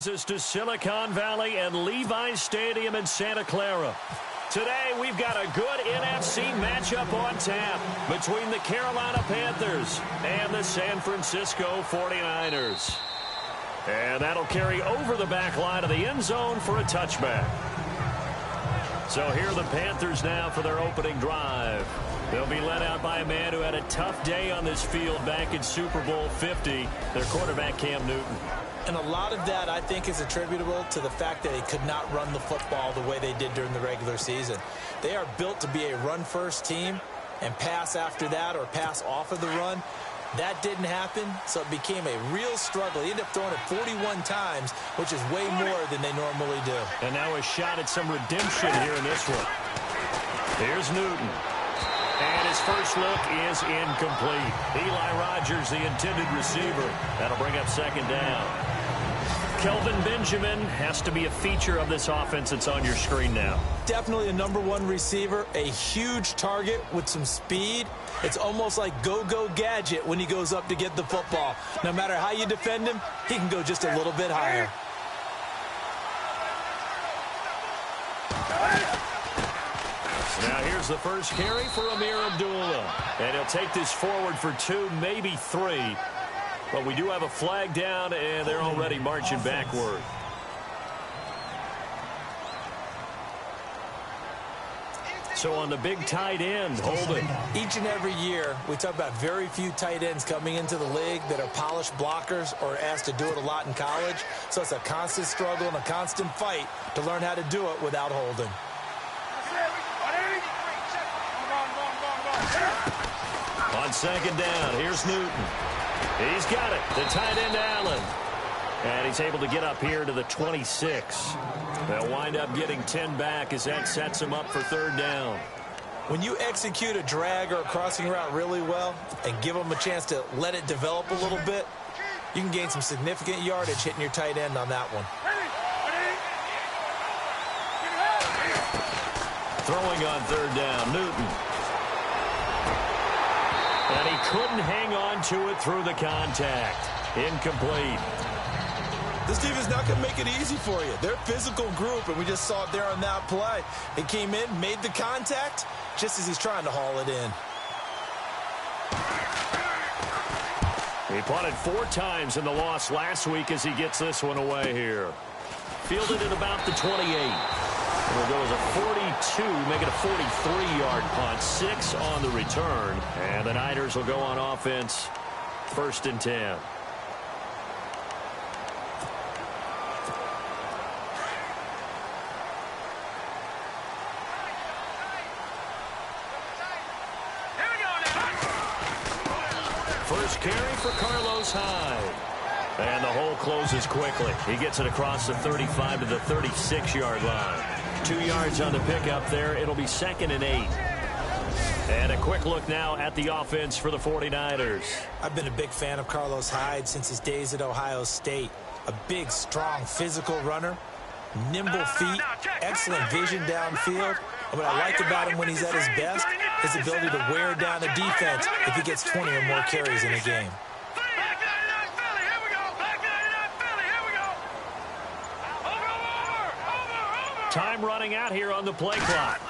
This to Silicon Valley and Levi's Stadium in Santa Clara. Today, we've got a good NFC matchup on tap between the Carolina Panthers and the San Francisco 49ers. And that'll carry over the back line of the end zone for a touchback. So here are the Panthers now for their opening drive. They'll be led out by a man who had a tough day on this field back in Super Bowl 50, their quarterback Cam Newton. And a lot of that, I think, is attributable to the fact that they could not run the football the way they did during the regular season. They are built to be a run-first team, and pass after that or pass off of the run. That didn't happen, so it became a real struggle. He ended up throwing it 41 times, which is way more than they normally do. And now a shot at some redemption here in this one. Here's Newton. And his first look is incomplete. Eli Rogers, the intended receiver. That'll bring up second down. Kelvin Benjamin has to be a feature of this offense that's on your screen now. Definitely a #1 receiver, a huge target with some speed. It's almost like go-go gadget when he goes up to get the football. No matter how you defend him, he can go just a little bit higher. Now here's the first carry for Amir Abdullah. And he'll take this forward for 2, maybe 3. But we do have a flag down, and they're already marching backward. So on the big tight end, holding. Each and every year, we talk about very few tight ends coming into the league that are polished blockers or asked to do it a lot in college. So it's a constant struggle and a constant fight to learn how to do it without holding. On second down, here's Newton. He's got it. The tight end, Allen. And he's able to get up here to the 26. They'll wind up getting 10 back as that sets him up for third down. When you execute a drag or a crossing route really well and give them a chance to let it develop a little bit, you can gain some significant yardage hitting your tight end on that one. Throwing on third down, Newton. And he couldn't hang on to it through the contact. Incomplete. This team is not going to make it easy for you. They're a physical group, and we just saw it there on that play. He came in, made the contact, just as he's trying to haul it in. He punted 4 times in the loss last week as he gets this one away here. Fielded at about the 28. It'll go as a 42, make it a 43-yard punt, 6 on the return. And the Niners will go on offense, 1st and 10. First carry for Carlos Hyde. And the hole closes quickly. He gets it across the 35 to the 36-yard line. 2 yards on the pickup there. It'll be 2nd and 8. And a quick look now at the offense for the 49ers. I've been a big fan of Carlos Hyde since his days at Ohio State. A big, strong, physical runner, nimble feet, excellent vision downfield. And what I like about him when he's at his best, his ability to wear down a defense if he gets 20 or more carries in a game. Time running out here on the play clock.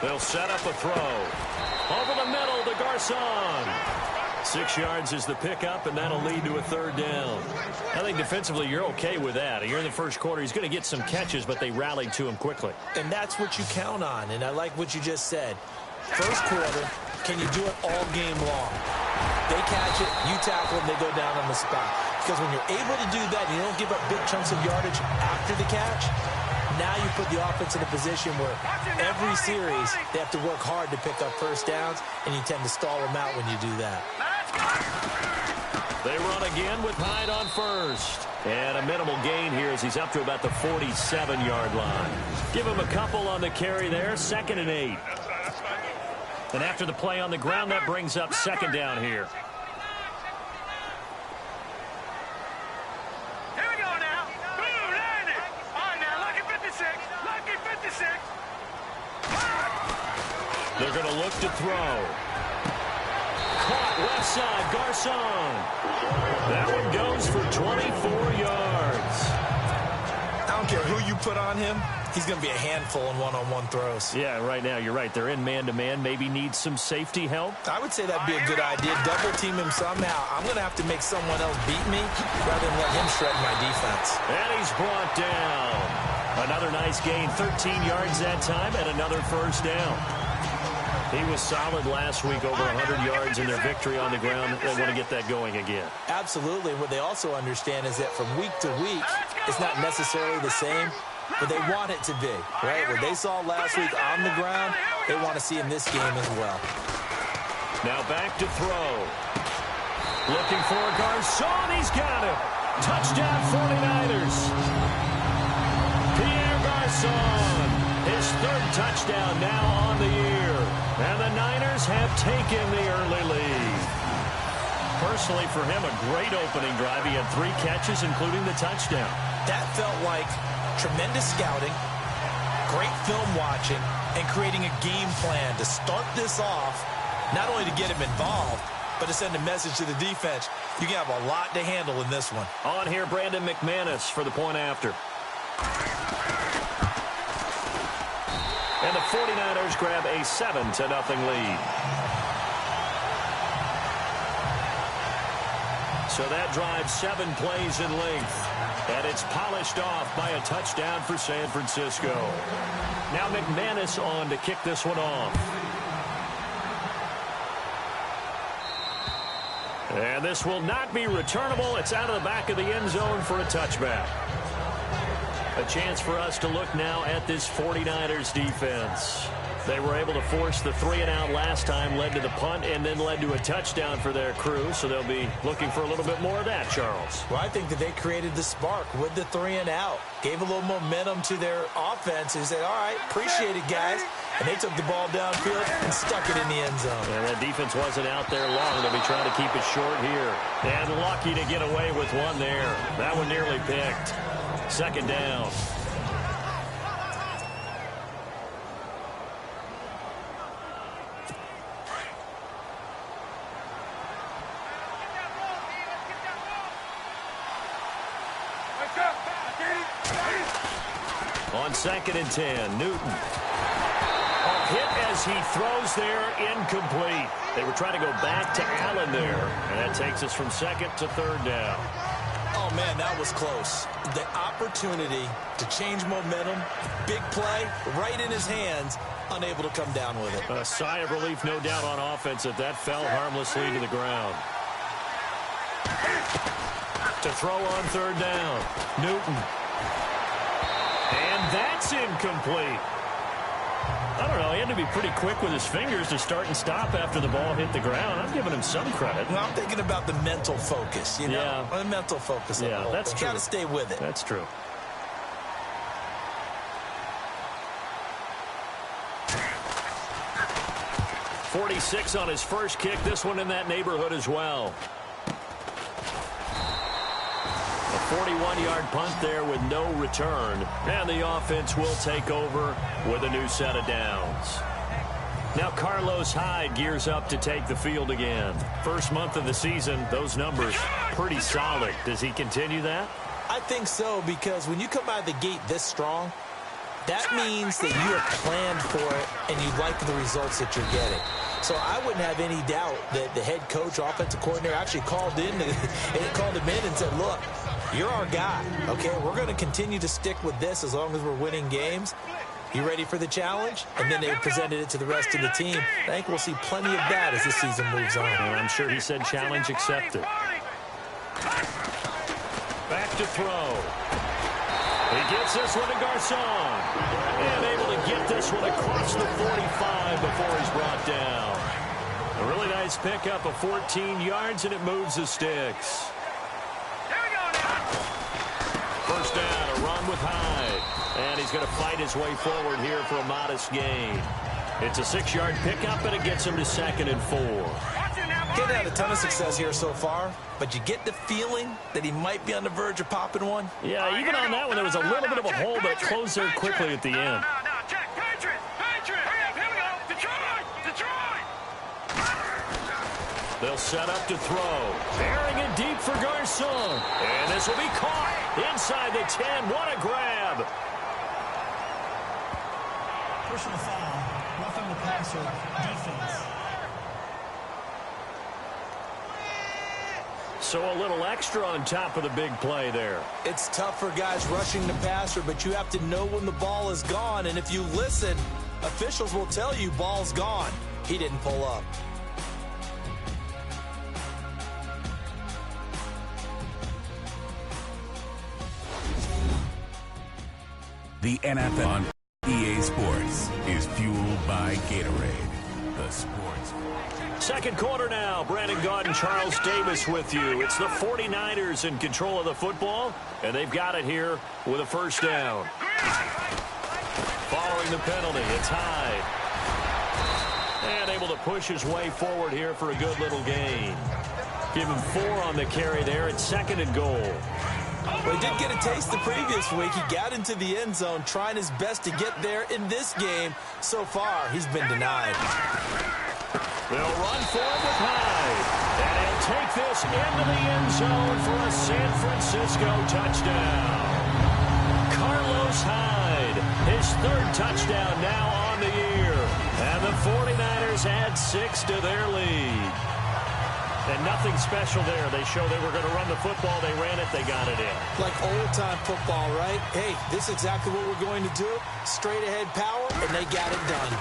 They'll set up a throw. Over the middle to Garcon. 6 yards is the pickup, and that'll lead to a third down. I think defensively you're okay with that. You're in the first quarter. He's going to get some catches, but they rallied to him quickly. And that's what you count on, and I like what you just said. First quarter, can you do it all game long? They catch it, you tackle them, they go down on the spot. Because when you're able to do that and you don't give up big chunks of yardage after the catch, now you put the offense in a position where every series they have to work hard to pick up first downs, and you tend to stall them out when you do that. They run again with Hyde on first. And a minimal gain here as he's up to about the 47-yard line. Give him a couple on the carry there, 2nd and 8. And after the play on the ground, that brings up 2nd down here. They're going to look to throw. caught left side. Garcon. That one goes for 24 yards. I don't care who you put on him. He's going to be a handful in one-on-one throws. Yeah, right now, you're right. They're in man-to-man. Maybe needs some safety help. I would say that'd be a good idea. Double team him somehow. I'm going to have to make someone else beat me rather than let him shred my defense. And he's brought down. Another nice gain. 13 yards that time and another first down. He was solid last week, over 100 yards in their victory on the ground. They want to get that going again. Absolutely. What they also understand is that from week to week, it's not necessarily the same, but they want it to be, right? What they saw last week on the ground, they want to see in this game as well. Now back to throw. Looking for Garcon. He's got him. Touchdown 49ers. Pierre Garcon. His third touchdown now on the year. And the Niners have taken the early lead. Personally, for him, a great opening drive. He had 3 catches, including the touchdown. That felt like tremendous scouting, great film watching, and creating a game plan to start this off, not only to get him involved, but to send a message to the defense. You can have a lot to handle in this one. On here, Brandon McManus for the point after. And the 49ers grab a 7-0 lead. So that drive 7 plays in length. And it's polished off by a touchdown for San Francisco. Now McManus on to kick this one off. And this will not be returnable. It's out of the back of the end zone for a touchback. A chance for us to look now at this 49ers defense. They were able to force the 3-and-out last time, led to the punt, and then led to a touchdown for their crew. So they'll be looking for a little bit more of that, Charles. Well, I think that they created the spark with the 3-and-out. Gave a little momentum to their offense and said, all right, appreciate it, guys. And they took the ball downfield and stuck it in the end zone. And that defense wasn't out there long. They'll be trying to keep it short here. And lucky to get away with one there. That one nearly picked. Second down. On 2nd and 10, Newton. Hit as he throws there, incomplete. They were trying to go back to Allen there. And that takes us from 2nd to 3rd down. Oh, man, that was close. The opportunity to change momentum, big play, right in his hands, unable to come down with it. A sigh of relief, no doubt, on offense that fell harmlessly to the ground. To throw on 3rd down, Newton. And that's incomplete. I don't know. He had to be pretty quick with his fingers to start and stop after the ball hit the ground. I'm giving him some credit. Well, I'm thinking about the mental focus, you know? Yeah. The mental focus. Yeah, that's true. Got to stay with it. That's true. .46 on his first kick. This one in that neighborhood as well. 41-yard punt there with no return. And the offense will take over with a new set of downs. Now Carlos Hyde gears up to take the field again. First month of the season, those numbers pretty solid. Does he continue that? I think so, because when you come out of the gate this strong, that means that you have planned for it and you like the results that you're getting. So I wouldn't have any doubt that the head coach, offensive coordinator, actually called him in and said, look, you're our guy, okay? We're going to continue to stick with this as long as we're winning games. You ready for the challenge? And then they presented it to the rest of the team. I think we'll see plenty of that as the season moves on. And I'm sure he said challenge accepted. Back to throw. He gets this one to Garcon. And able to get this one across the 45 before he's brought down. A really nice pickup of 14 yards, and it moves the sticks. First down, a run with Hyde. And he's going to fight his way forward here for a modest gain. It's a 6-yard pickup, and it gets him to 2nd and 4. Getting had a ton of success here so far, but you get the feeling that he might be on the verge of popping one. Yeah, even on that one, there was a little bit of a hole, but closed there quickly at the end. They'll set up to throw. Bearing it deep for Garcon. And this will be caught inside the 10. What a grab. Personal foul. Roughing the passer. Defense. So a little extra on top of the big play there. It's tough for guys rushing the passer, but you have to know when the ball is gone. And if you listen, officials will tell you ball's gone. He didn't pull up. The NFL on EA Sports is fueled by Gatorade, the sports. Second quarter now. Brandon Gaudin and Charles Davis with you. It's the 49ers in control of the football, and they've got it here with a first down. Following the penalty, it's Hyde. And able to push his way forward here for a good little gain. Give him 4 on the carry there. It's second and goal. Well, he did get a taste the previous week. He got into the end zone trying his best to get there in this game. So far, he's been denied. They'll run for it with Hyde. And he'll take this into the end zone for a San Francisco touchdown. Carlos Hyde, his 3rd touchdown now on the year. And the 49ers add 6 to their lead. And nothing special there. They show they were going to run the football. They ran it. They got it in. Like old-time football, right? Hey, this is exactly what we're going to do. Straight-ahead power, and they got it done.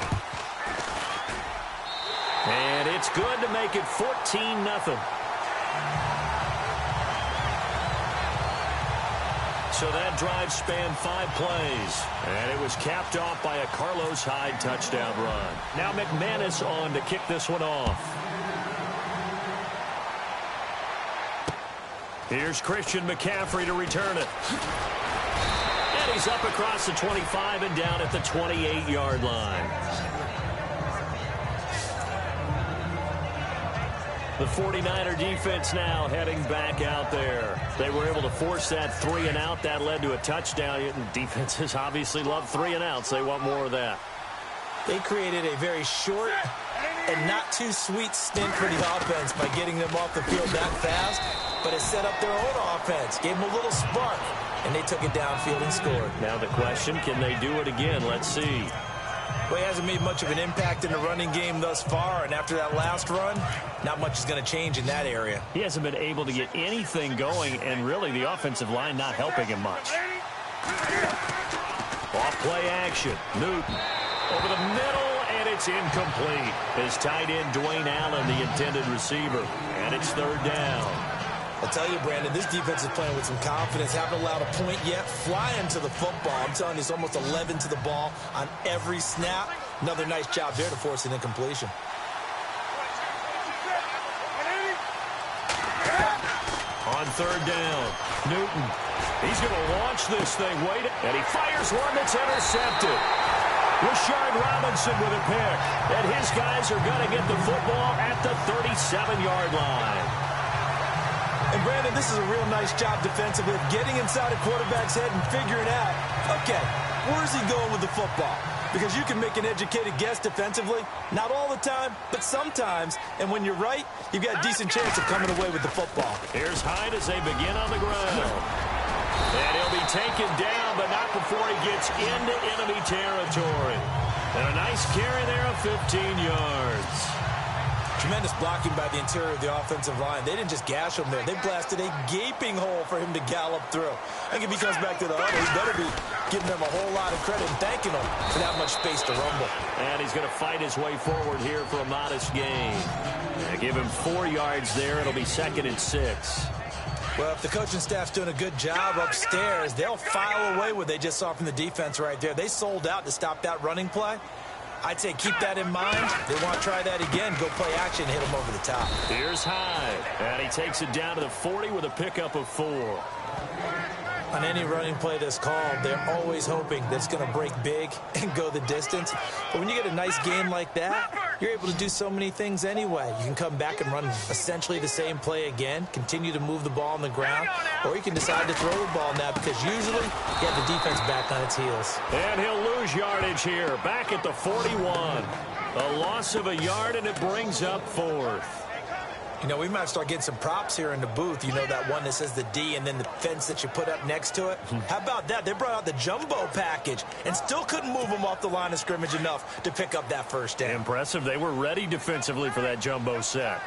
And it's good to make it 14-0. So that drive spanned 5 plays. And it was capped off by a Carlos Hyde touchdown run. Now McManus on to kick this one off. Here's Christian McCaffrey to return it. And he's up across the 25 and down at the 28-yard line. The 49er defense now heading back out there. They were able to force that 3 and out. That led to a touchdown. Defenses obviously love 3 and outs. They want more of that. They created a very short and not too sweet stint for the offense by getting them off the field that fast, but it set up their own offense, gave them a little spark, and they took it downfield and scored. Now the question, can they do it again? Let's see. Well, he hasn't made much of an impact in the running game thus far, and after that last run, not much is going to change in that area. He hasn't been able to get anything going, and really the offensive line not helping him much. Off play action. Newton over the middle, and it's incomplete. His tight end, Dwayne Allen, the intended receiver, and it's 3rd down. I'll tell you, Brandon, this defense is playing with some confidence. Haven't allowed a point yet. Flying to the football. I'm telling you, it's almost 11 to the ball on every snap. Another nice job there to force an incompletion. On 3rd down, Newton. He's going to launch this thing. Wait, and he fires one that's intercepted. Rashard Robinson with a pick. And his guys are going to get the football at the 37-yard line. And, Brandon, this is a real nice job defensively of getting inside a quarterback's head and figuring out, okay, where's he going with the football? Because you can make an educated guess defensively. Not all the time, but sometimes. And when you're right, you've got a decent chance of coming away with the football. Here's Hyde as they begin on the ground. And he'll be taken down, but not before he gets into enemy territory. And a nice carry there of 15 yards. Tremendous blocking by the interior of the offensive line. They didn't just gash him there. They blasted a gaping hole for him to gallop through. I think if he comes back to the huddle, he better be giving them a whole lot of credit and thanking them for that much space to rumble. And he's going to fight his way forward here for a modest gain. Give him 4 yards there. It'll be 2nd and 6. Well, if the coaching staff's doing a good job upstairs, they'll file away what they just saw from the defense right there. They sold out to stop that running play. I'd say keep that in mind. They want to try that again. Go play action and hit them over the top. Here's Hyde. And he takes it down to the 40 with a pickup of 4. On any running play that's called, they're always hoping that it's going to break big and go the distance. But when you get a nice game like that, you're able to do so many things anyway. You can come back and run essentially the same play again, continue to move the ball on the ground, or you can decide to throw the ball now because usually you have the defense back on its heels. And he'll lose yardage here, back at the 41. A loss of a yard, and it brings up 4th. You know, we might start getting some props here in the booth. You know, that one that says the D and then the fence that you put up next to it. How about that? They brought out the jumbo package and still couldn't move them off the line of scrimmage enough to pick up that first down. Impressive. They were ready defensively for that jumbo sack.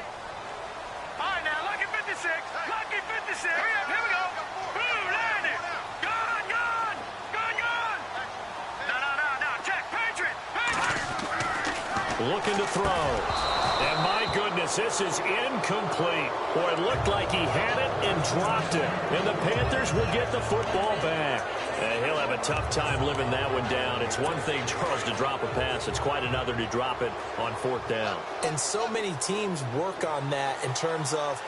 All right, now, lucky 56. Lucky 56. Here we go. Boom, landed. Gone, gone. Gone, gone. No. Check. Patriot. Looking to throw. And my goodness, this is incomplete. Boy, it looked like he had it and dropped it. And the Panthers will get the football back. He'll have a tough time living that one down. It's one thing, Charles, to drop a pass. It's quite another to drop it on 4th down. And so many teams work on that in terms of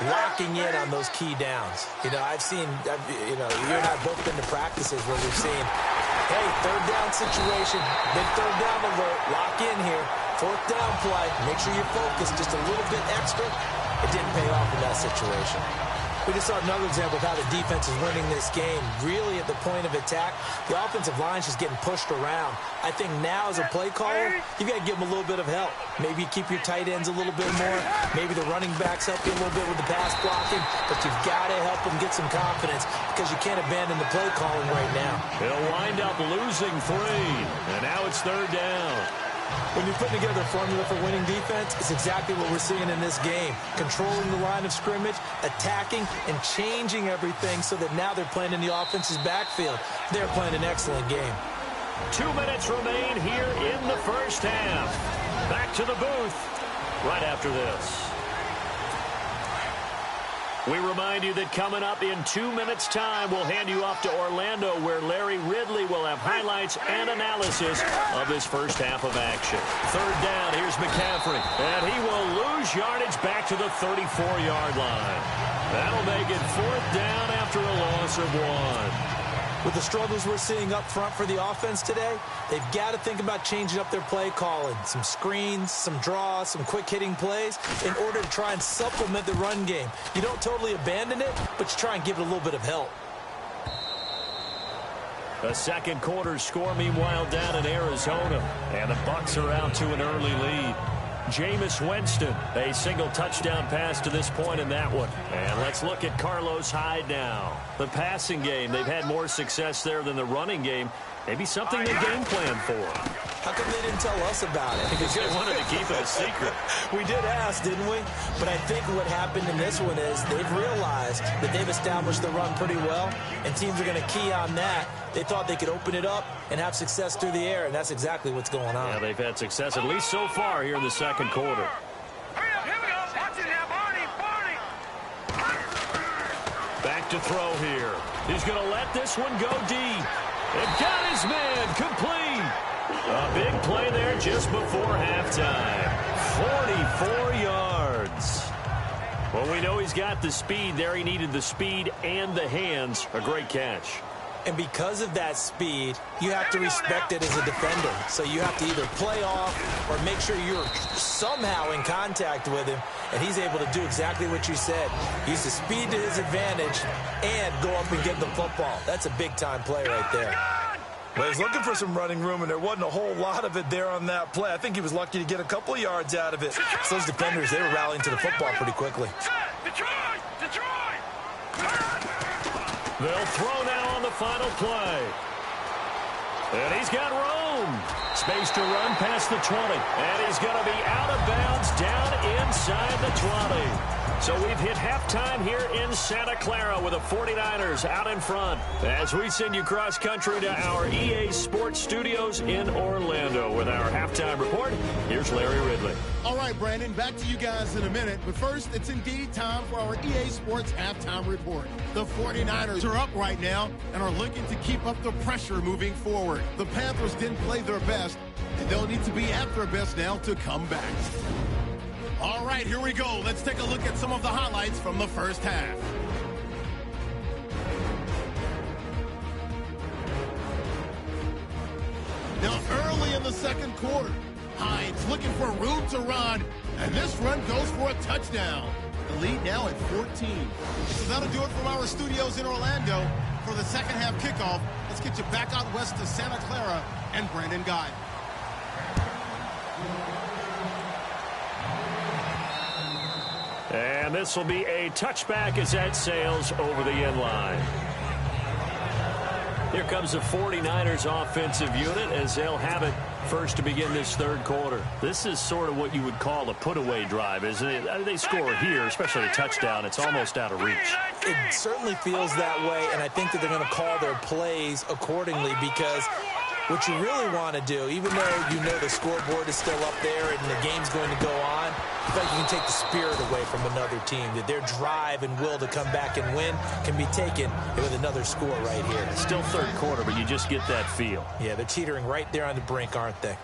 locking in on those key downs. You know, you and I both been to practices where we've seen, hey, 3rd down situation, big 3rd down alert, lock in here. 4th down play, make sure you focus just a little bit extra. It didn't pay off in that situation. We just saw another example of how the defense is winning this game. Really at the point of attack, the offensive line's just getting pushed around. I think now as a play caller, you've got to give them a little bit of help. Maybe keep your tight ends a little bit more. Maybe the running backs help you a little bit with the pass blocking. But you've got to help them get some confidence because you can't abandon the play calling right now. They'll wind up losing 3. And now it's 3rd down. When you put together a formula for winning defense, it's exactly what we're seeing in this game. Controlling the line of scrimmage, attacking, and changing everything so that now they're playing in the offense's backfield. They're playing an excellent game. 2 minutes remain here in the first half. Back to the booth right after this. We remind you that coming up in 2 minutes' time, we'll hand you off to Orlando, where Larry Ridley will have highlights and analysis of this first half of action. 3rd down, here's McCaffrey, and he will lose yardage back to the 34-yard line. That'll make it 4th down after a loss of 1. With the struggles we're seeing up front for the offense today, they've got to think about changing up their play calling. Some screens, some draws, some quick-hitting plays in order to try and supplement the run game. You don't totally abandon it, but you try and give it a little bit of help. The second quarter score, meanwhile, down in Arizona. And the Bucs are out to an early lead. Jameis Winston, a single touchdown pass to this point in that one. And let's look at Carlos Hyde now. The passing game, they've had more success there than the running game. Maybe something they game plan for. How come they didn't tell us about it? Because they wanted to keep it a secret. We did ask, didn't we? But I think what happened in this one is they've realized that they've established the run pretty well, and teams are going to key on that. They thought they could open it up and have success through the air, and that's exactly what's going on. Yeah, they've had success, at least so far, here in the second quarter. Here we go. Watch it now, Barney. Back to throw here. He's going to let this one go deep. And got his man complete. A big play there just before halftime. 44 yards. Well, we know he's got the speed there. He needed the speed and the hands. A great catch. And because of that speed, you have to respect it as a defender. So you have to either play off or make sure you're somehow in contact with him. And he's able to do exactly what you said. Use the speed to his advantage and go up and get the football. That's a big-time play right there. Well, he's looking for some running room, and there wasn't a whole lot of it there on that play. I think he was lucky to get a couple of yards out of it. So those defenders, they were rallying to the football pretty quickly. They'll throw now on the final play. And he's got room. Space to run past the 20. And he's going to be out of bounds down inside the 20. So we've hit halftime here in Santa Clara with the 49ers out in front. As we send you cross-country to our EA Sports Studios in Orlando with our halftime report, here's Larry Ridley. All right, Brandon, back to you guys in a minute. But first, it's indeed time for our EA Sports halftime report. The 49ers are up right now and are looking to keep up the pressure moving forward. The Panthers didn't play their best, and they'll need to be at their best now to come back. All right, here we go. Let's take a look at some of the highlights from the first half. Now, early in the second quarter, Hines looking for room to run, and this run goes for a touchdown. The lead now at 14. So that'll do it from our studios in Orlando. For the second half kickoff, let's get you back out west to Santa Clara and Brandon Guy. And this will be a touchback as that sails over the end line. Here comes the 49ers offensive unit as they'll have it first to begin this third quarter. This is sort of what you would call a put-away drive, isn't it? They score here, especially a touchdown. It's almost out of reach. It certainly feels that way, and I think that they're going to call their plays accordingly because what you really want to do, even though you know the scoreboard is still up there and the game's going to go on, I feel like you can take the spirit away from another team, that their drive and will to come back and win can be taken with another score right here. It's still third quarter, but you just get that feel. Yeah, they're teetering right there on the brink, aren't they?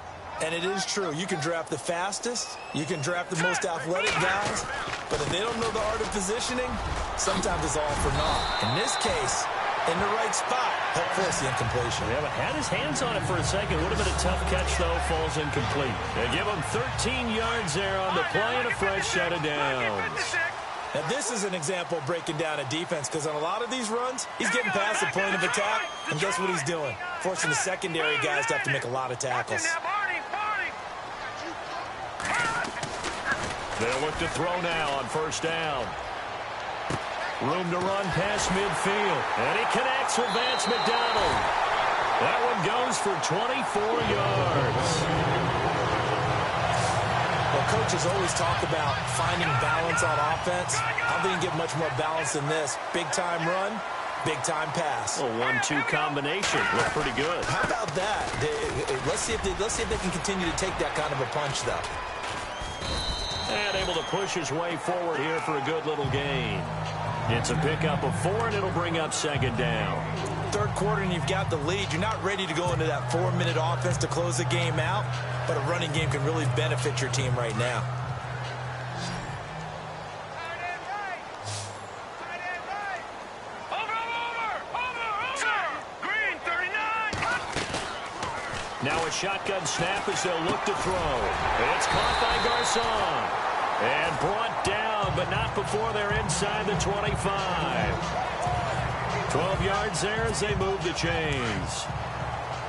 And it is true. You can draft the fastest, you can draft the most athletic guys, but if they don't know the art of positioning, sometimes it's all for naught. In this case, in the right spot, help force the incompletion. Yeah, but had his hands on it for a second. Would have been a tough catch, though. Falls incomplete. They give him 13 yards there on the play and a fresh set of downs. Now, this is an example of breaking down a defense because on a lot of these runs, he's getting past the point of attack, and guess what he's doing? Forcing the secondary guys to have to make a lot of tackles. They'll look to throw now on first down. Room to run past midfield. And he connects with Vance McDonald. That one goes for 24 yards. Well, coaches always talk about finding balance on offense. I don't think you can get much more balance than this. Big-time run, big-time pass. A 1-2 combination. Looked pretty good. How about that? Let's see if they can continue to take that kind of a punch, though. And able to push his way forward here for a good little gain. It's a pickup of 4, and it'll bring up second down. Third quarter, and you've got the lead. You're not ready to go into that 4-minute offense to close the game out, but a running game can really benefit your team right now. Now a shotgun snap as they'll look to throw. It's caught by Garcon. And brought down, but not before they're inside the 25. 12 yards there as they move the chains.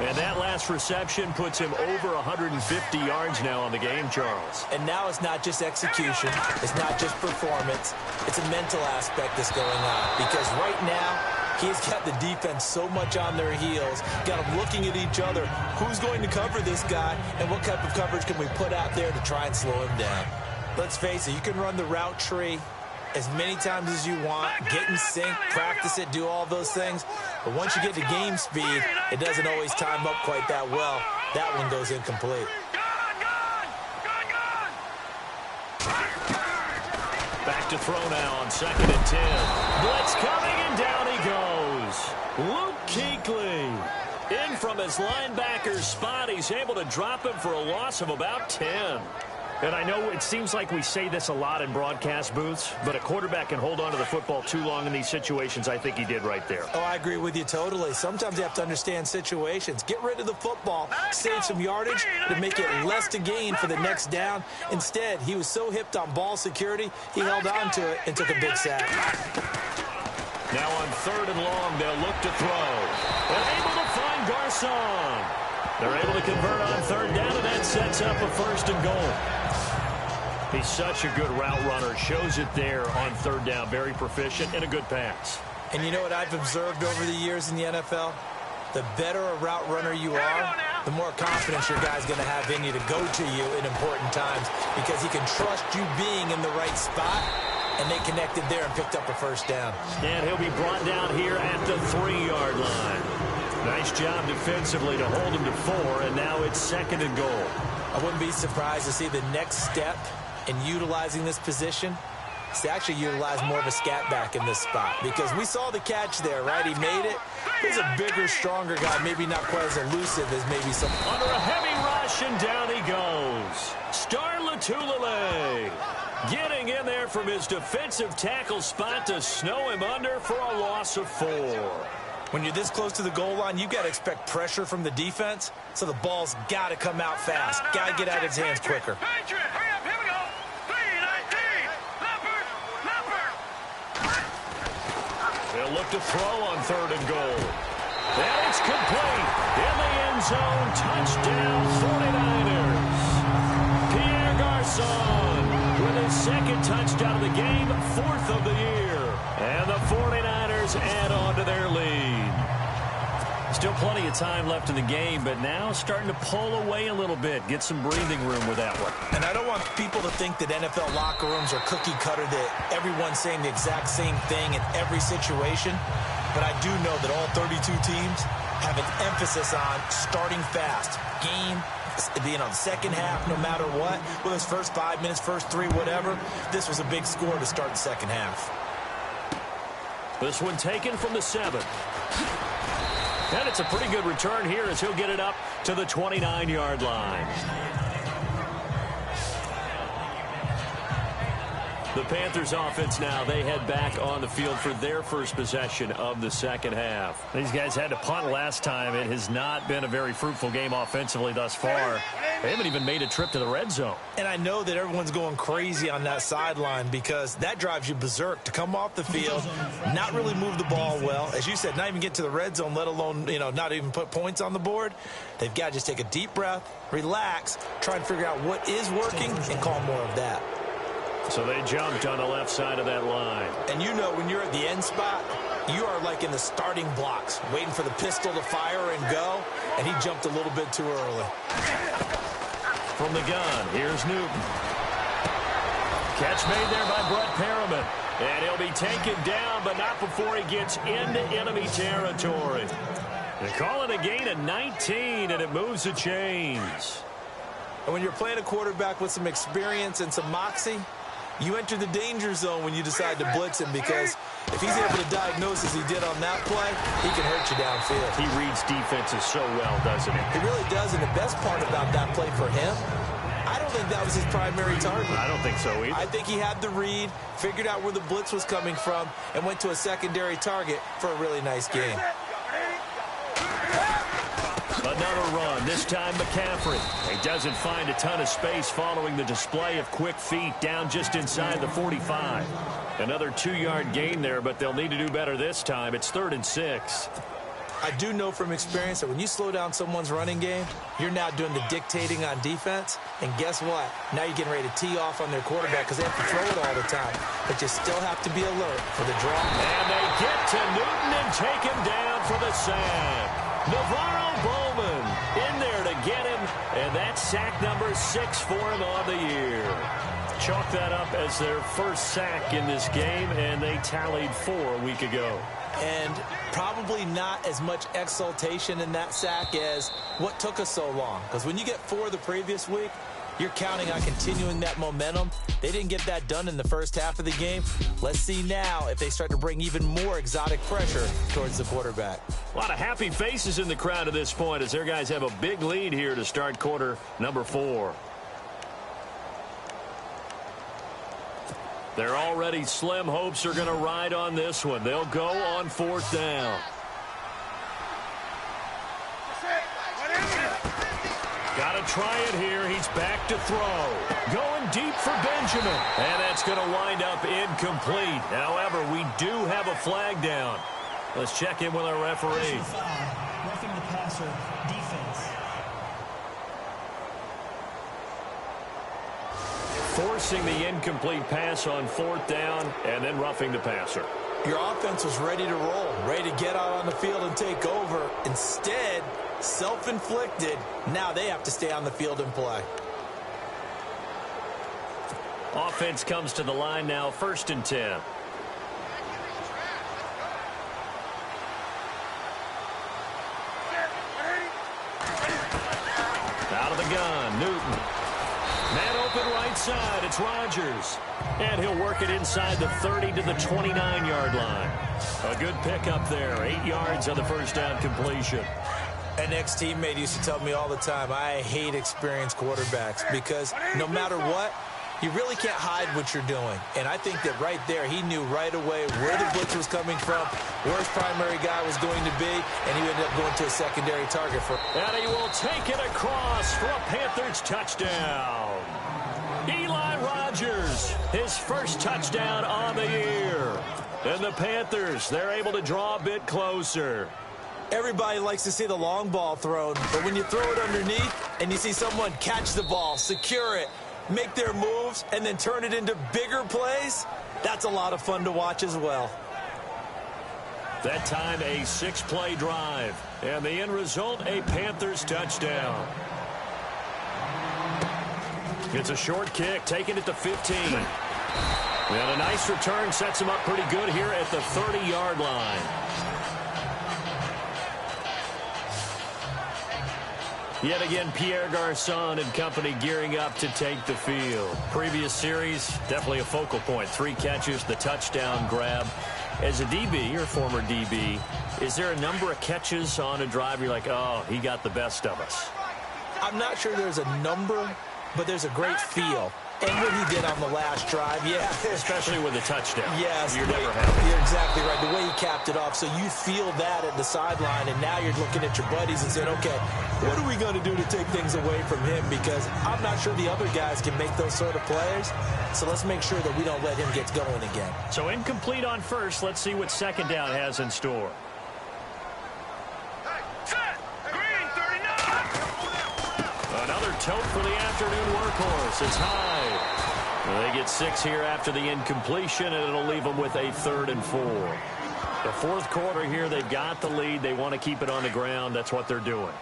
And that last reception puts him over 150 yards now on the game, Charles. And now it's not just execution. It's not just performance. It's a mental aspect that's going on. Because right now, he's got the defense so much on their heels, got them looking at each other. Who's going to cover this guy, and what type of coverage can we put out there to try and slow him down? Let's face it, you can run the route tree as many times as you want, get in sync, practice it, do all those things. But once you get to game speed, it doesn't always time up quite that well. That one goes incomplete. Back to throw now on 2nd and 10. Blitz coming, and down he goes. Luke Kuechly. In from his linebacker's spot, he's able to drop him for a loss of about 10. And I know it seems like we say this a lot in broadcast booths, but a quarterback can hold on to the football too long in these situations. I think he did right there. Oh, I agree with you totally. Sometimes you have to understand situations. Get rid of the football, save some yardage to make it less to gain for the next down. Instead, he was so hipped on ball security, he held on to it and took a big sack. Now on 3rd and long, they'll look to throw. And able to find Garcon. They're able to convert on 3rd down, and that sets up a 1st and goal. He's such a good route runner. Shows it there on 3rd down. Very proficient and a good pass. And you know what I've observed over the years in the NFL? The better a route runner you are, the more confidence your guy's going to have in you to go to you in important times because he can trust you being in the right spot, and they connected there and picked up a 1st down. And he'll be brought down here at the 3-yard line. Nice job defensively to hold him to 4, and now it's 2nd and goal. I wouldn't be surprised to see the next step in utilizing this position is to actually utilize more of a scat back in this spot because we saw the catch there, right? He made it. He's a bigger, stronger guy, maybe not quite as elusive as maybe some. Under a heavy rush, and down he goes. Star Lotulelei getting in there from his defensive tackle spot to snow him under for a loss of 4. When you're this close to the goal line, you've got to expect pressure from the defense, so the ball's got to come out fast. Got to get out of his hands quicker. They'll look to throw on 3rd and goal. And it's complete. In the end zone, touchdown 49ers. Pierre Garcon with his second touchdown of the game, 4th of the year. And the 49ers add on to their lead. Still plenty of time left in the game, but now starting to pull away a little bit. Get some breathing room with that one. And I don't want people to think that NFL locker rooms are cookie cutter, that everyone's saying the exact same thing in every situation. But I do know that all 32 teams have an emphasis on starting fast. Game, the second half, no matter what. Whether it's first 5 minutes, first 3, whatever. This was a big score to start the second half. This one taken from the 7. And it's a pretty good return here as he'll get it up to the 29-yard line. The Panthers offense now, they head back on the field for their first possession of the second half. These guys had to punt last time. It has not been a very fruitful game offensively thus far. They haven't even made a trip to the red zone. And I know that everyone's going crazy on that sideline because that drives you berserk to come off the field, not really move the ball well. As you said, not even get to the red zone, let alone, not even put points on the board. They've got to just take a deep breath, relax, try and figure out what is working and call more of that. So they jumped on the left side of that line. And when you're at the end spot, you are like in the starting blocks, waiting for the pistol to fire and go, and he jumped a little bit too early. From the gun, here's Newton. Catch made there by Brett Perriman. And he'll be taken down, but not before he gets into enemy territory. They call it a gain of 19, and it moves the chains. And when you're playing a quarterback with some experience and some moxie, you enter the danger zone when you decide to blitz him, because if he's able to diagnose as he did on that play, he can hurt you downfield. He reads defenses so well, doesn't he? He really does, and the best part about that play for him, I don't think that was his primary target. I don't think so either. I think he had the read, figured out where the blitz was coming from, and went to a secondary target for a really nice game. Another run, this time McCaffrey. He doesn't find a ton of space following the display of quick feet down just inside the 45. Another 2-yard gain there, but they'll need to do better this time. It's 3rd and 6. I do know from experience that when you slow down someone's running game, you're now doing the dictating on defense. And guess what? Now you're getting ready to tee off on their quarterback because they have to throw it all the time. But you still have to be alert for the draw. And they get to Newton and take him down for the sack. Navarro Bowman in there to get him, and that's sack number 6 for him on the year. Chalk that up as their first sack in this game, and they tallied 4 a week ago. And probably not as much exultation in that sack as what took us so long. Because when you get 4 the previous week, you're counting on continuing that momentum. They didn't get that done in the first half of the game. Let's see now if they start to bring even more exotic pressure towards the quarterback. A lot of happy faces in the crowd at this point as their guys have a big lead here to start quarter number 4. They're already slim hopes are going to ride on this one. They'll go on 4th down. Got to try it here. He's back to throw. Going deep for Benjamin. And that's going to wind up incomplete. However, we do have a flag down. Let's check in with our referee. Roughing the passer, defense. Forcing the incomplete pass on 4th down and then roughing the passer. Your offense was ready to roll, ready to get out on the field and take over. Instead, self-inflicted. Now they have to stay on the field and play. Offense comes to the line now, 1st and 10. Out of the gun, Newton. Man open right side, it's Rodgers. And he'll work it inside the 30 to the 29-yard line. A good pickup there, 8 yards on the first down completion. An ex-teammate used to tell me all the time, I hate experienced quarterbacks because no matter what, you really can't hide what you're doing. And I think that right there, he knew right away where the blitz was coming from, where his primary guy was going to be, and he ended up going to a secondary target for. And he will take it across for a Panthers touchdown. Eli Rodgers, his first touchdown on the year. And the Panthers, they're able to draw a bit closer. Everybody likes to see the long ball thrown, but when you throw it underneath and you see someone catch the ball, secure it, make their moves, and then turn it into bigger plays, that's a lot of fun to watch as well. That time, a 6-play drive. And the end result, a Panthers touchdown. It's a short kick, taking it to 15. And a nice return sets him up pretty good here at the 30-yard line. Yet again, Pierre Garçon and company gearing up to take the field. Previous series, definitely a focal point. 3 catches, the touchdown grab. As a DB, or former DB, is there a number of catches on a drive you're like, oh, he got the best of us? I'm not sure there's a number, but there's a great feel. And what he did on the last drive, yeah. Especially with a touchdown. Yes. You're never happy. You're exactly right. The way he capped it off, so you feel that at the sideline, and now you're looking at your buddies and saying, okay, what are we going to do to take things away from him? Because I'm not sure the other guys can make those sort of plays, so let's make sure that we don't let him get going again. So incomplete on first. Let's see what second down has in store. Another tote for the afternoon workhorse. It's high. They get 6 here after the incompletion, and it'll leave them with a 3rd and 4. The fourth quarter here, they've got the lead. They want to keep it on the ground. That's what they're doing.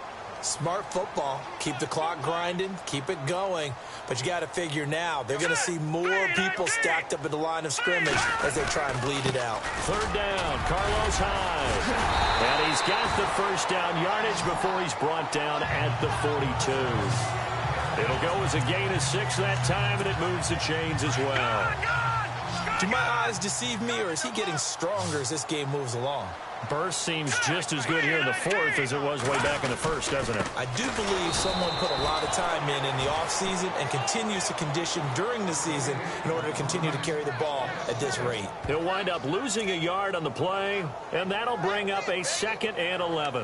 Smart football. Keep the clock grinding. Keep it going. But you got to figure now, they're going to see more people stacked up at the line of scrimmage as they try and bleed it out. 3rd down, Carlos Hyde. And he's got the first down yardage before he's brought down at the 42. It'll go as a gain of 6 that time, and it moves the chains as well. Do my eyes deceive me, or is he getting stronger as this game moves along? Burst seems just as good here in the 4th as it was way back in the 1st, doesn't it? I do believe someone put a lot of time in the offseason and continues to condition during the season in order to continue to carry the ball at this rate. He'll wind up losing a yard on the play, and that'll bring up a 2nd and 11.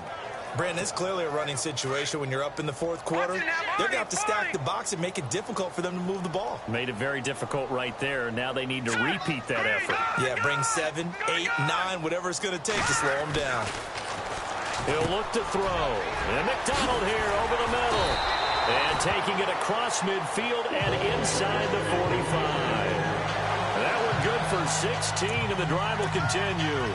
Brandon, it's clearly a running situation when you're up in the 4th quarter. They're going to have to stack the box and make it difficult for them to move the ball. Made it very difficult right there. Now they need to repeat that effort. Yeah, bring 7, 8, 9, whatever it's going to take to slow them down. He'll look to throw. And McDonald here over the middle. And taking it across midfield and inside the 45. That one good for 16, and the drive will continue.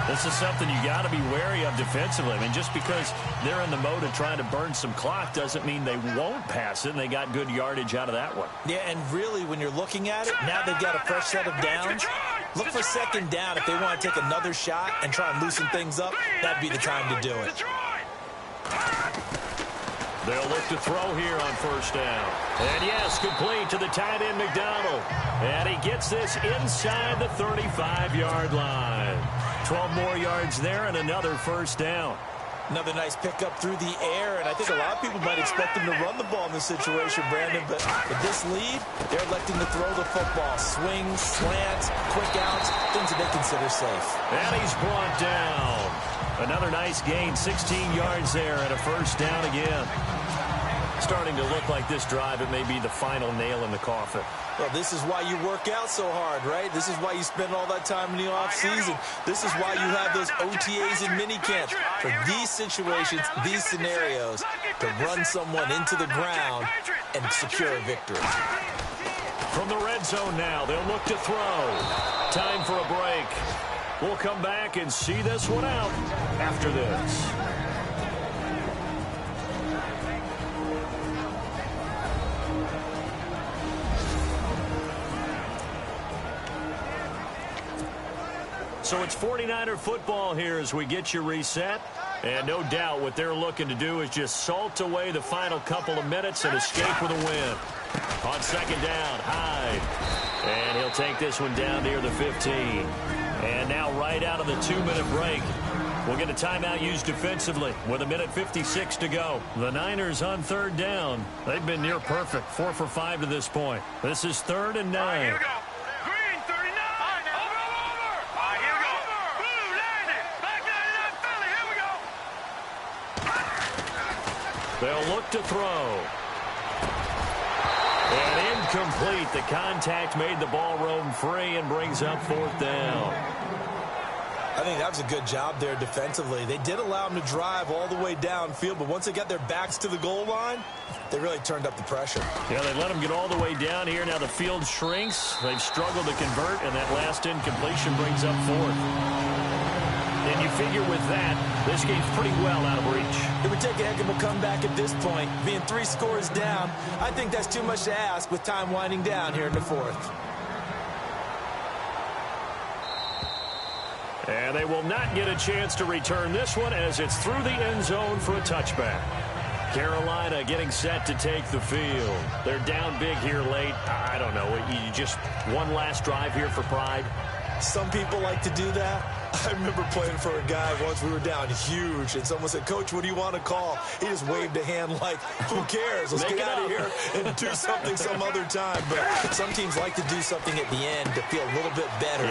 This is something you got to be wary of defensively. I mean, just because they're in the mode of trying to burn some clock doesn't mean they won't pass it, and they got good yardage out of that one. Yeah, and really, when you're looking at it, now they've got a fresh set of downs. Look for 2nd down if they want to take another shot and try and loosen things up. That'd be the time to do it. They'll look to throw here on 1st down. And yes, complete to the tight end McDonald. And he gets this inside the 35-yard line. 12 more yards there and another 1st down. Another nice pickup through the air, and I think a lot of people might expect them to run the ball in this situation, Brandon, but with this lead, they're electing to throw the football. Swings, slants, quick outs, things that they consider safe. And he's brought down. Another nice gain, 16 yards there and a 1st down again. Starting to look like this drive, it may be the final nail in the coffin. Well, this is why you work out so hard, right? This is why you spend all that time in the offseason. This is why you have those OTAs and mini camps. For these situations, these scenarios, to run someone into the ground and secure a victory. From the red zone now, they'll look to throw. Time for a break. We'll come back and see this one out after this. So it's 49er football here as we get you reset. And no doubt what they're looking to do is just salt away the final couple of minutes and escape with a win. On 2nd down, Hyde. And he'll take this one down near the 15. And now right out of the 2-minute break, we'll get a timeout used defensively with 1:56 to go. The Niners on 3rd down. They've been near perfect, 4 for 5 to this point. This is 3rd and 9. Here we go. Green, 39. Over. All right, here we go. Blue, landed. Black 99, Philly. Here we go. They'll look to throw. And incomplete. The contact made the ball roam free and brings up 4th down. I think that was a good job there defensively. They did allow them to drive all the way downfield, but once they got their backs to the goal line, they really turned up the pressure. Yeah, they let them get all the way down here. Now the field shrinks. They've struggled to convert, and that last incompletion brings up fourth. And you figure with that, this game's pretty well out of reach. It would take a heck of a comeback at this point. Being 3 scores down, I think that's too much to ask with time winding down here in the fourth. And they will not get a chance to return this one as it's through the end zone for a touchback. Carolina getting set to take the field. They're down big here late. I don't know. You just one last drive here for pride. Some people like to do that. I remember playing for a guy once. We were down huge, and someone said, "Coach, what do you want to call?" He just waved a hand like, "Who cares? Let's get out of here and do something some other time." But some teams like to do something at the end to feel a little bit better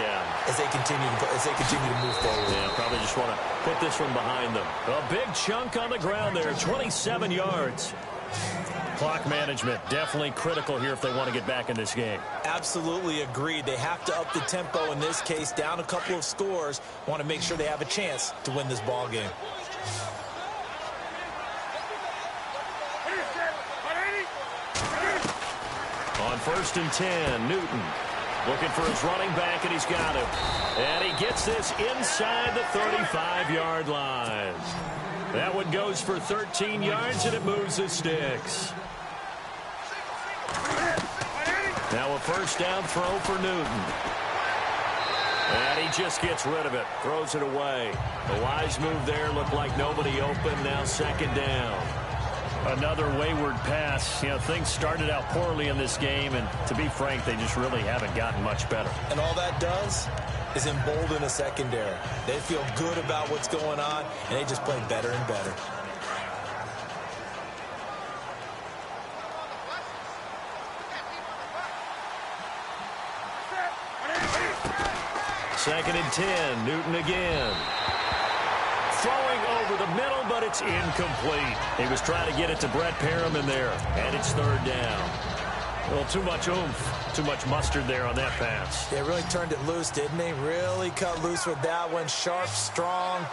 as they continue to move forward. Yeah, probably just want to put this one behind them. A big chunk on the ground there, 27 yards. Clock management definitely critical here if they want to get back in this game. Absolutely agreed. They have to up the tempo in this case, down a couple of scores. Want to make sure they have a chance to win this ball game. On 1st and 10, Newton looking for his running back, and he's got him. And he gets this inside the 35-yard line. That one goes for 13 yards, and it moves the sticks. Now a first down throw for Newton. And he just gets rid of it, throws it away. A wise move there, looked like nobody open, now 2nd down. Another wayward pass. You know, things started out poorly in this game, and to be frank, they just really haven't gotten much better. And all that does is embolden a secondary. They feel good about what's going on, and they just play better and better. Second and 10, Newton again. Throwing over the middle, but it's incomplete. He was trying to get it to Brett Perriman there, and it's 3rd down. Well, too much oomph, too much mustard there on that pass. They really turned it loose, didn't they? Really cut loose with that one. Sharp, strong.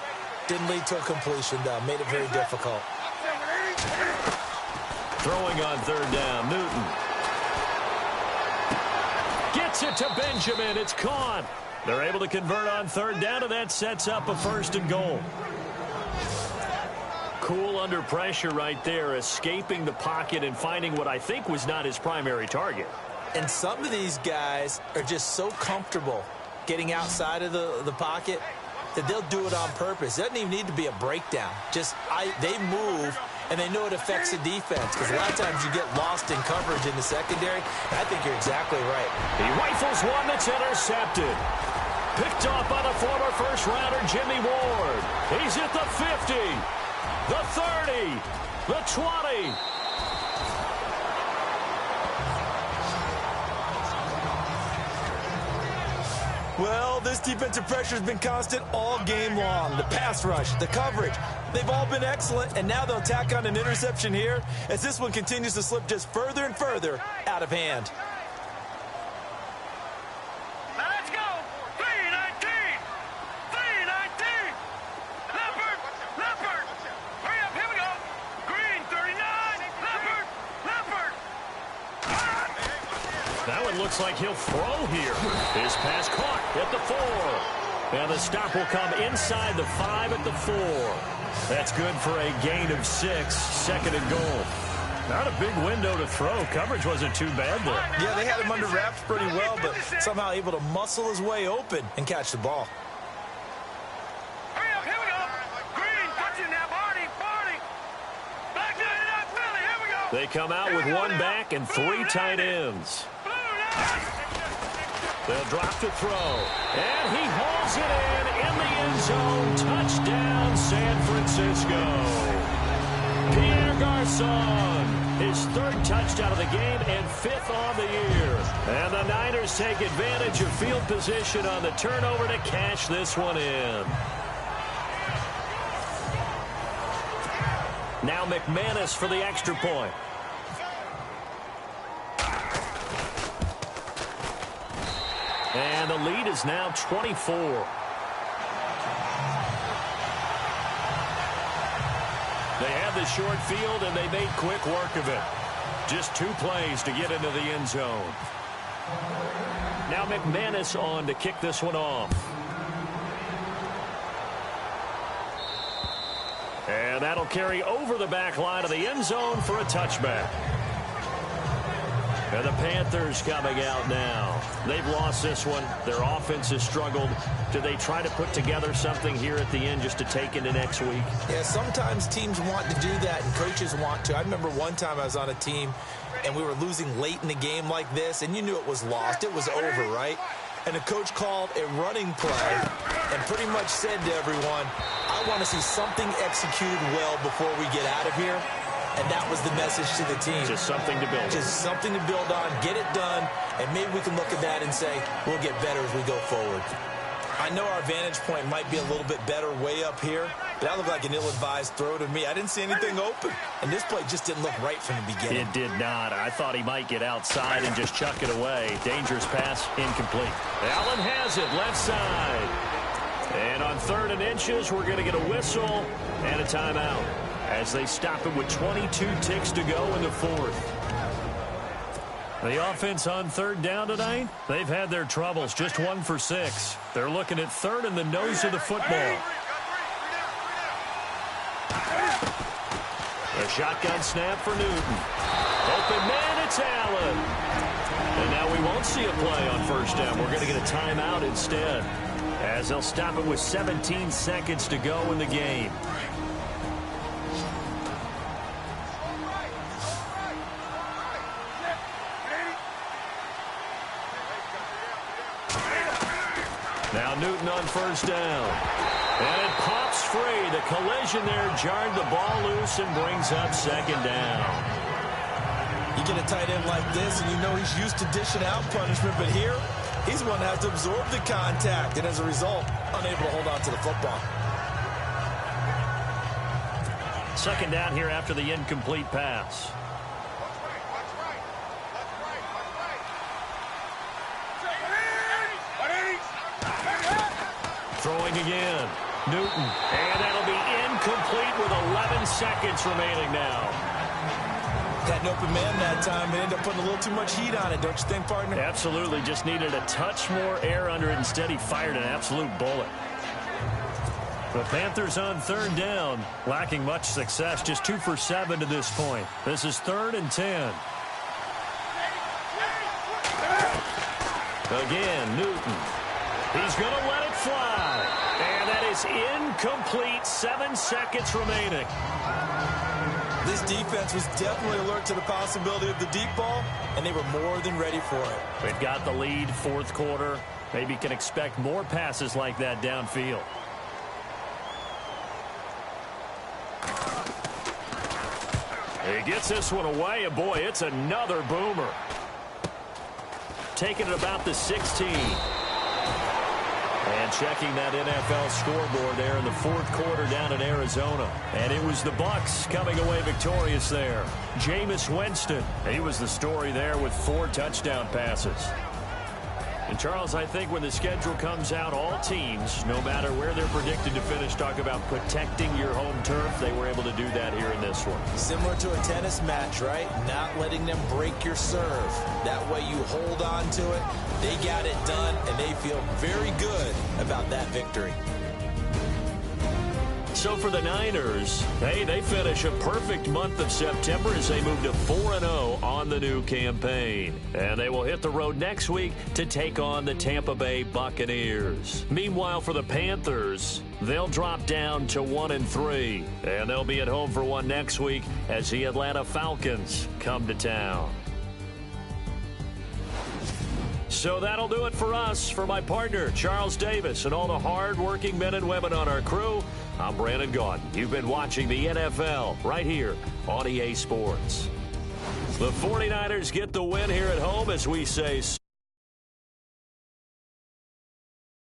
Didn't lead to a completion, though. Made it very difficult. Throwing on 3rd down, Newton. Gets it to Benjamin. It's caught. They're able to convert on 3rd down, and that sets up a 1st and goal. Cool under pressure right there, escaping the pocket and finding what I think was not his primary target. And some of these guys are just so comfortable getting outside of the pocket that they'll do it on purpose. It doesn't even need to be a breakdown. They move, and they know it affects the defense, because a lot of times you get lost in coverage in the secondary. I think you're exactly right. He rifles one that's intercepted. Picked off by the former first-rounder Jimmy Ward. He's at the 50, the 30, the 20. Well, this defensive pressure has been constant all game long. The pass rush, the coverage, they've all been excellent, and now they'll tack on an interception here as this one continues to slip just further and further out of hand. Now let's go. 319. 319. Leopard. Hurry up. Here we go. Green 39. Leopard. That one looks like he'll throw here. His pass caught at the 4. And the stop will come inside the 5 at the 4. That's good for a gain of 6. 2nd and goal. Not a big window to throw. Coverage wasn't too bad there. Yeah, they had him under wraps pretty well, but somehow able to muscle his way open and catch the ball. Hurry up. Here we go. Green. Touch it now. Barney. Back to it up, Philly. Here we go. They come out with 1 back and 3 tight ends. They'll drop to throw. And he hauls it in the end zone. Touchdown, San Francisco. Pierre Garçon, his 3rd touchdown of the game and 5th on the year. And the Niners take advantage of field position on the turnover to cash this one in. Now McManus for the extra point. And the lead is now 24. They had the short field, and they made quick work of it. Just 2 plays to get into the end zone. Now McManus on to kick this one off. And that'll carry over the back line of the end zone for a touchback. And the Panthers coming out now. They've lost this one. Their offense has struggled. Do they try to put together something here at the end just to take into next week? Yeah, sometimes teams want to do that and coaches want to. I remember one time I was on a team and we were losing late in the game like this, and you knew it was lost. It was over, right? And the coach called a running play and pretty much said to everyone, I want to see something executed well before we get out of here. And that was the message to the team. Just something to build on. Just something to build on, get it done, and maybe we can look at that and say, we'll get better as we go forward. I know our vantage point might be a little bit better way up here, but that looked like an ill-advised throw to me. I didn't see anything open, and this play just didn't look right from the beginning. It did not. I thought he might get outside and just chuck it away. Dangerous pass, incomplete. Allen has it, left side. And on 3rd and inches, we're going to get a whistle and a timeout as they stop it with 22 ticks to go in the 4th. The offense on 3rd down tonight, they've had their troubles, just 1 for 6. They're looking at 3rd in the nose of the football. A shotgun snap for Newton. Open man, it's Allen. And now we won't see a play on 1st down. We're going to get a timeout instead, as they'll stop it with 17 seconds to go in the game. Now Newton on 1st down. And it pops free. The collision there jarred the ball loose and brings up 2nd down. You get a tight end like this, and you know he's used to dishing out punishment, but here, he's the one that has to absorb the contact, and as a result, unable to hold on to the football. 2nd down here after the incomplete pass. Throwing again. Newton. And that'll be incomplete with 11 seconds remaining now. Got an open man that time, but ended up putting a little too much heat on it, don't you think, partner? Absolutely. Just needed a touch more air under it. Instead, he fired an absolute bullet. The Panthers on 3rd down, lacking much success. Just 2 for 7 to this point. This is 3rd and 10. Again, Newton. He's going to let it fly. And that is incomplete. 7 seconds remaining. This defense was definitely alert to the possibility of the deep ball, and they were more than ready for it. They've got the lead, 4th quarter. Maybe can expect more passes like that downfield. He gets this one away, and boy, it's another boomer. Taking it about the 16. And checking that NFL scoreboard there in the 4th quarter down in Arizona. And it was the Bucs coming away victorious there. Jameis Winston, he was the story there with 4 touchdown passes. And, Charles, I think when the schedule comes out, all teams, no matter where they're predicted to finish, talk about protecting your home turf. They were able to do that here in this one. Similar to a tennis match, right? Not letting them break your serve. That way you hold on to it. They got it done, and they feel very good about that victory. So for the Niners, hey, they finish a perfect month of September as they move to 4-0 on the new campaign. And they will hit the road next week to take on the Tampa Bay Buccaneers. Meanwhile, for the Panthers, they'll drop down to 1-3. And they'll be at home for one next week as the Atlanta Falcons come to town. So that'll do it for us. For my partner, Charles Davis, and all the hard-working men and women on our crew, I'm Brandon Gaudin. You've been watching the NFL right here on EA Sports. The 49ers get the win here at home as we say